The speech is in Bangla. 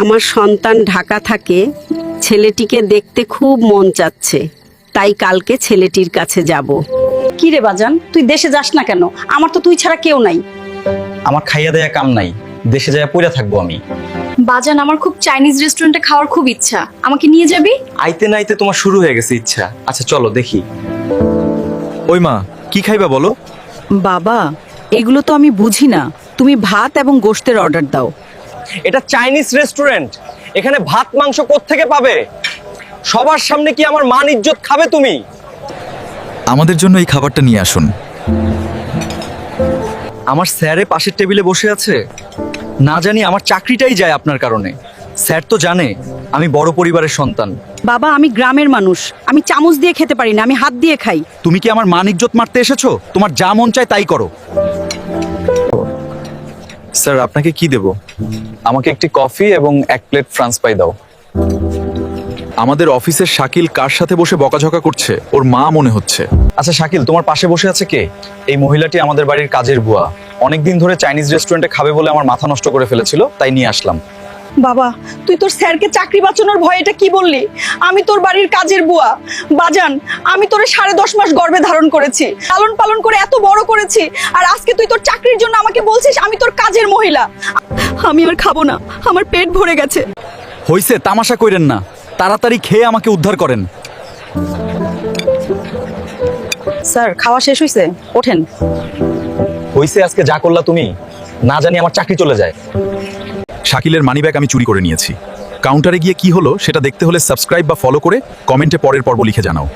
আমার সন্তান ঢাকা থাকে, ছেলেটিকে দেখতে খুব মন চাচ্ছে, তাই কালকে ছেলেটির কাছে যাব। কি রে বাজান, তুই দেশে যাস না কেন? আমার তো তুই ছাড়া কেউ নাই। আমার খাইয়া দেয়া কাম নাই, দেশে যায় পড়ে থাকবো আমি। বাজান, আমার খুব চাইনিজ রেস্টুরেন্টে খাওয়ার খুব ইচ্ছা, আমাকে নিয়ে যাবি? আইতে নাইতে তোমার শুরু হয়ে গেছে ইচ্ছা। আচ্ছা চলো দেখি। ওই মা, কি খাইবা বলো? বাবা, এগুলো তো আমি বুঝি না, তুমি ভাত এবং গোশতের অর্ডার দাও। এটা চাইনিজ রেস্টুরেন্ট, এখানে ভাত মাংস কোত্থেকে পাবে? সবার সামনে কি আমার মান ইজ্জত খাবে তুমি? আমাদের জন্য এই খাবারটা নিয়ে আসুন। আমার স্যারে পাশের টেবিলে বসে আছে, না জানি আমার চাকরিটাই যায় আপনার কারণে। স্যার তো জানে আমি বড় পরিবারের সন্তান। বাবা, আমি গ্রামের মানুষ, আমি চামচ দিয়ে খেতে পারি না, আমি হাত দিয়ে খাই। তুমি কি আমার মান ইজ্জত মারতে এসেছো? তোমার যা মন চায় তাই করো। স্যার আপনাকে কি দেব? আমাকে একটি কফি এবং এক প্লেট ফ্রান্স পাই দাও। আমাদের অফিসের শাকিল কার সাথে বসে বকাঝকা করছে? ওর মা মনে হচ্ছে। আচ্ছা শাকিল, তোমার পাশে বসে আছে কে? এই মহিলাটি আমাদের বাড়ির কাজের বুয়া, অনেকদিন ধরে চাইনিজ রেস্টুরেন্টে খাবে বলে আমার মাথা নষ্ট করে ফেলেছিল, তাই নিয়ে আসলাম। বাবা, তুই তোর স্যারকে চাকরি বাঁচানোর ভয়ে এটা কি বললি? আমি তোর বাড়ির কাজের বুয়া। বাজান, আমি তোরে 10.5 মাস গর্ভে ধারণ করেছি, লালন পালন করে এত বড় করেছি, আর আজকে তুই তোর চাকরির জন্য আমাকে বলছিস আমি তোর কাজের মহিলা? আমি আর খাবো না, আমার পেট ভরে গেছে। হইছে, তামাশা কইরেন না, তাড়াতাড়ি খেয়ে আমাকে উদ্ধার করেন। স্যার, খাওয়া শেষ হয়েছে, ওঠেন। হইছে, আজকে যা করলা তুমি, না জানি আমার চাকরি চলে যায়। শাকিলের মানিব্যাগ আমি চুরি করে নিয়েছি। কাউন্টারে গিয়ে কি হলো সেটা দেখতে হলে সাবস্ক্রাইব বা ফলো করে কমেন্টে পরের পর্ব লিখে জানাও।